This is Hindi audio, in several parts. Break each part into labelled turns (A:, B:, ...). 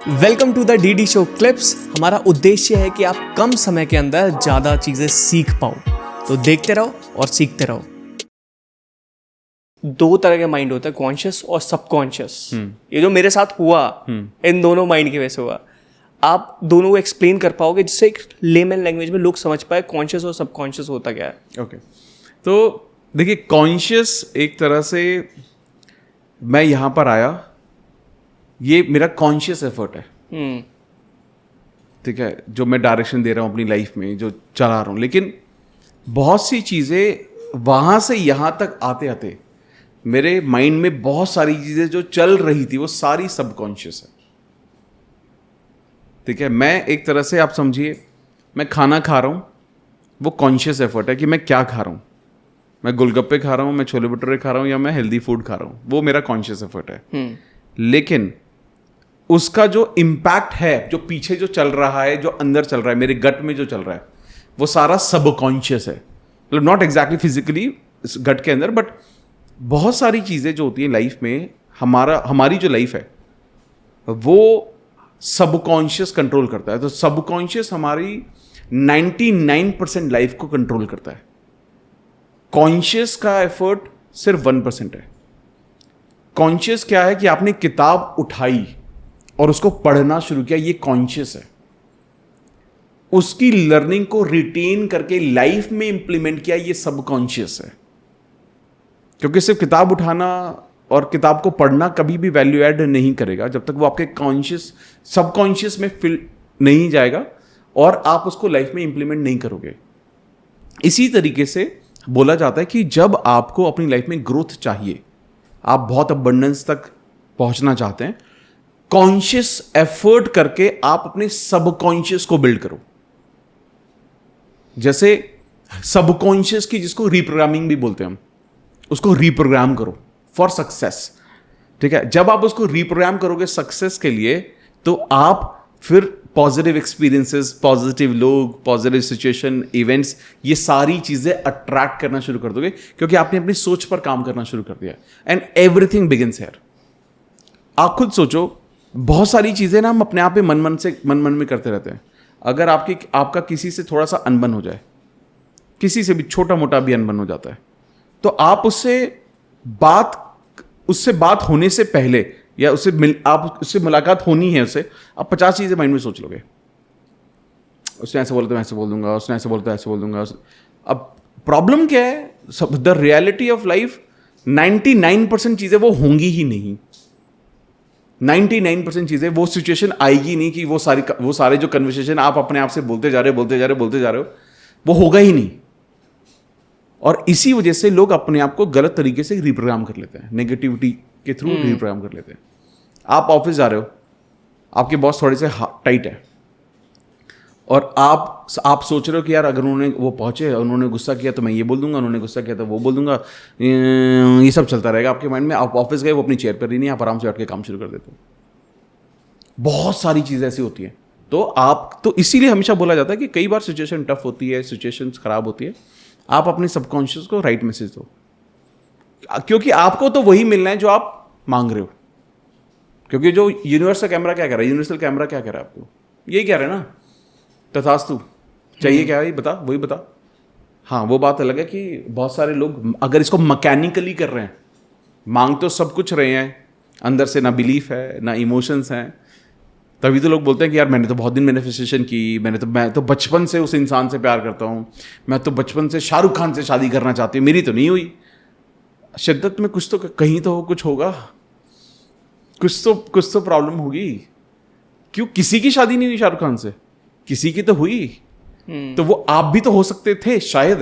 A: Welcome to the DD show clips. हमारा उद्देश्य है कि आप कम समय के अंदर ज़्यादा चीज़ें सीख पाओ, तो देखते रहो और सीखते रहो। दो तरह के माइंड होता है, कॉन्शियस और सबकॉन्शियस। ये जो मेरे साथ हुआ इन दोनों माइंड की वजह से हुआ। आप दोनों को एक्सप्लेन कर पाओगे जिससे एक लेमन लैंग्वेज में लोग समझ पाए कॉन्शियस और सबकॉन्शियस होता क्या है।
B: ओके तो देखिए, कॉन्शियस एक तरह से मैं यहाँ पर आया, ये मेरा कॉन्शियस एफर्ट है, ठीक है, जो मैं डायरेक्शन दे रहा हूँ अपनी लाइफ में, जो चला रहा हूँ। लेकिन बहुत सी चीज़ें वहाँ से यहाँ तक आते आते मेरे माइंड में बहुत सारी चीज़ें जो चल रही थी वो सारी सबकॉन्शियस है, ठीक है। मैं एक तरह से, आप समझिए, मैं खाना खा रहा हूँ, वो कॉन्शियस एफर्ट है कि मैं क्या खा रहा हूँ। मैं गोलगप्पे खा रहा हूँ, मैं छोले भटूरे खा रहा हूँ, या मैं हेल्दी फूड खा रहा हूँ, वो मेरा कॉन्शियस एफर्ट है। लेकिन उसका जो इम्पैक्ट है, जो पीछे जो चल रहा है, जो अंदर चल रहा है, मेरे गट में जो चल रहा है, वो सारा सबकॉन्शियस है। मतलब नॉट एग्जैक्टली फिजिकली गट के अंदर, बट बहुत सारी चीज़ें जो होती हैं लाइफ में, हमारी जो लाइफ है वो सबकॉन्शियस कंट्रोल करता है। तो सबकॉन्शियस हमारी 99% लाइफ को कंट्रोल करता है। कॉन्शियस का एफर्ट सिर्फ 1% है। कॉन्शियस क्या है कि आपने किताब उठाई और उसको पढ़ना शुरू किया, ये कॉन्शियस है। उसकी लर्निंग को रिटेन करके लाइफ में इंप्लीमेंट किया, ये सबकॉन्शियस है। क्योंकि सिर्फ किताब उठाना और किताब को पढ़ना कभी भी वैल्यू ऐड नहीं करेगा जब तक वो आपके कॉन्शियस सबकॉन्शियस में फिल नहीं जाएगा और आप उसको लाइफ में इंप्लीमेंट नहीं करोगे। इसी तरीके से बोला जाता है कि जब आपको अपनी लाइफ में ग्रोथ चाहिए, आप बहुत अबंडेंस तक पहुंचना चाहते हैं, कॉन्शियस एफर्ट करके आप अपने सबकॉन्शियस को बिल्ड करो। जैसे सबकॉन्शियस की, जिसको रिप्रोग्रामिंग भी बोलते हैं हम, उसको रिप्रोग्राम करो फॉर सक्सेस, ठीक है। जब आप उसको रिप्रोग्राम करोगे सक्सेस के लिए, तो आप फिर पॉजिटिव एक्सपीरियंसेस, पॉजिटिव लोग, पॉजिटिव सिचुएशन, इवेंट्स, ये सारी चीजें अट्रैक्ट करना शुरू कर दोगे, क्योंकि आपने अपनी सोच पर काम करना शुरू कर दिया। And everything begins here. आप खुद सोचो, बहुत सारी चीजें ना हम अपने आप में मन में करते रहते हैं। अगर आपका किसी से थोड़ा सा अनबन हो जाए, किसी से भी छोटा मोटा भी अनबन हो जाता है, तो आप उससे बात होने से पहले, या उससे मुलाकात होनी है उससे, आप 50 चीजें माइंड में सोच लोगे। उसने ऐसे बोला तो मैं ऐसे बोल दूंगा, उसने ऐसे बोला तो ऐसे बोल दूंगा। अब प्रॉब्लम क्या है, द रियलिटी ऑफ लाइफ, 99% चीजें वो होंगी ही नहीं। 99% चीजें, वो सिचुएशन आएगी नहीं कि वो सारे जो कन्वर्सेशन आप अपने आप से बोलते जा रहे हो, वो होगा ही नहीं। और इसी वजह से लोग अपने आप को गलत तरीके से रिप्रोग्राम कर लेते हैं, नेगेटिविटी के थ्रू रिप्रोग्राम कर लेते हैं। आप ऑफिस जा रहे हो, आपके बॉस थोड़े से टाइट है, और आप सोच रहे हो कि यार अगर वो पहुंचे, उन्होंने गुस्सा किया तो मैं ये बोल दूंगा, उन्होंने गुस्सा किया तो वो बोल दूंगा, ये सब चलता रहेगा आपके माइंड में। आप ऑफिस गए, वो अपनी चेयर पर ही नहीं, आप आराम से बैठ के काम शुरू कर देते हो। बहुत सारी चीज़ें ऐसी होती हैं। तो इसीलिए हमेशा बोला जाता है कि कई बार सिचुएशन टफ होती है, सिचुएशन खराब होती है, आप अपने सबकॉन्शियस को राइट मैसेज दो, क्योंकि आपको तो वही मिलना है जो आप मांग रहे हो। क्योंकि जो यूनिवर्सल कैमरा क्या कह रहा है, यूनिवर्सल कैमरा क्या कह रहा है आपको, यही कह रहा है ना, तथास्तु। चाहिए क्या है, बता, वही बता। हाँ, वो बात अलग है कि बहुत सारे लोग अगर इसको मैकेनिकली कर रहे हैं, मांग तो सब कुछ रहे हैं, अंदर से ना बिलीफ है ना इमोशंस हैं, तभी तो लोग बोलते हैं कि यार मैंने तो बहुत दिन मैनिफेस्टेशन की, मैं तो बचपन से उस इंसान से प्यार करता हूँ, मैं तो बचपन से शाहरुख खान से शादी करना चाहती हूँ, मेरी तो नहीं हुई। शिद्दत में कुछ तो कहीं तो कुछ होगा, कुछ तो प्रॉब्लम होगी। क्यों किसी की शादी नहीं हुई शाहरुख खान से? किसी की तो हुई। तो वो आप भी तो हो सकते थे शायद।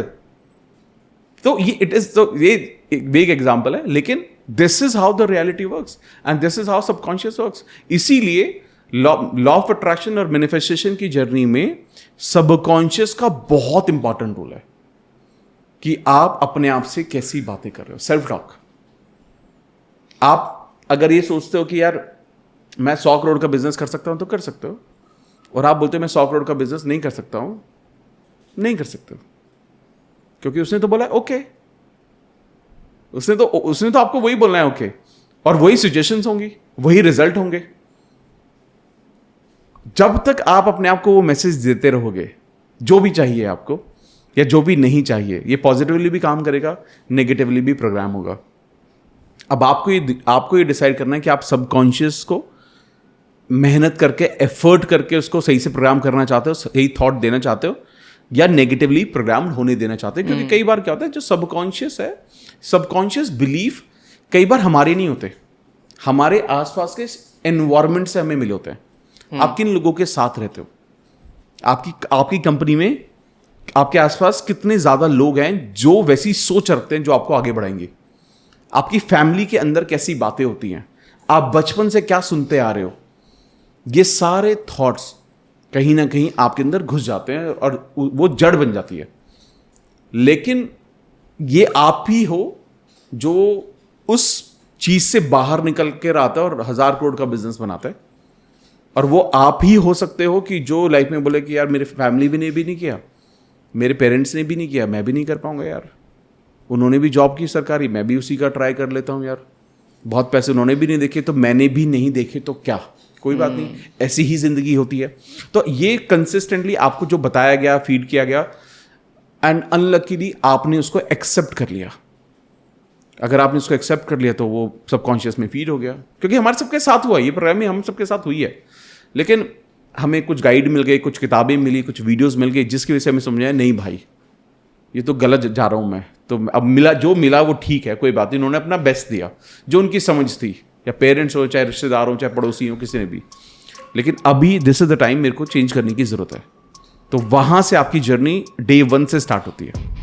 B: तो ये एक बिग एग्जाम्पल है, लेकिन this is how the reality works and this is how subconscious works. इसीलिए लॉ ऑफ अट्रैक्शन और मैनिफेस्टेशन की जर्नी में सबकॉन्शियस का बहुत इंपॉर्टेंट रोल है कि आप अपने आप से कैसी बातें कर रहे हो। Self talk. आप अगर ये सोचते हो कि यार मैं 100 करोड़ का बिजनेस कर सकता हूं, तो कर सकते हो, और आप बोलते हो मैं 100 करोड़ का बिजनेस नहीं कर सकता हूं, नहीं कर सकते हो, क्योंकि उसने तो बोला ओके। उसने तो आपको वही बोलना है ओके, और वही सिचुएशंस होंगी, वही रिजल्ट होंगे। जब तक आप अपने आप को वो मैसेज देते रहोगे, जो भी चाहिए आपको या जो भी नहीं चाहिए, ये पॉजिटिवली भी काम करेगा, नेगेटिवली भी प्रोग्राम होगा। अब आपको ये डिसाइड करना है कि आप सबकॉन्शियस को मेहनत करके, एफर्ट करके उसको सही से प्रोग्राम करना चाहते हो, सही थॉट देना चाहते हो, या नेगेटिवली प्रोग्राम होने देना चाहते हो। क्योंकि कई बार क्या होता है, जो सबकॉन्शियस है, सबकॉन्शियस बिलीफ कई बार हमारे नहीं होते, हमारे आसपास के एनवायरमेंट से हमें मिले होते हैं। आप किन लोगों के साथ रहते हो, आपकी कंपनी में आपके आसपास कितने ज्यादा लोग हैं जो वैसी सोच रखते हैं जो आपको आगे बढ़ाएंगे। आपकी फैमिली के अंदर कैसी बातें होती हैं, आप बचपन से क्या सुनते आ रहे हो, ये सारे थॉट्स कहीं ना कहीं आपके अंदर घुस जाते हैं और वो जड़ बन जाती है। लेकिन ये आप ही हो जो उस चीज से बाहर निकल के आता है और 1000 करोड़ का बिजनेस बनाता है। और वो आप ही हो सकते हो कि जो लाइफ में बोले कि यार मेरे फैमिली भी नहीं किया, मेरे पेरेंट्स ने भी नहीं किया, मैं भी नहीं कर पाऊंगा यार। उन्होंने भी जॉब की सरकारी, मैं भी उसी का ट्राई कर लेता हूँ यार। बहुत पैसे उन्होंने भी नहीं देखे तो मैंने भी नहीं देखे तो क्या, कोई बात नहीं, ऐसी ही जिंदगी होती है। तो ये कंसिस्टेंटली आपको जो बताया गया, फीड किया गया, एंड अनलकीली आपने उसको एक्सेप्ट कर लिया। अगर आपने उसको एक्सेप्ट कर लिया तो वो सबकॉन्शियस में फीड हो गया। क्योंकि हमारे सबके साथ हुआ, ये प्रोग्रामिंग हम सबके साथ हुई है। लेकिन हमें कुछ गाइड मिल गए, कुछ किताबें मिली, कुछ वीडियोस मिल गई, जिसकी वजह से हमें समझ आया नहीं भाई ये तो गलत जा रहा हूँ मैं। तो अब जो मिला वो ठीक है, कोई बात नहीं। उन्होंने अपना बेस्ट दिया जो उनकी समझ थी, या पेरेंट्स हो, चाहे रिश्तेदार हो, चाहे पड़ोसी हो, किसी ने भी। लेकिन अभी दिस इज द टाइम मेरे को चेंज करने की जरूरत है। तो वहां से आपकी जर्नी डे 1 से स्टार्ट होती है।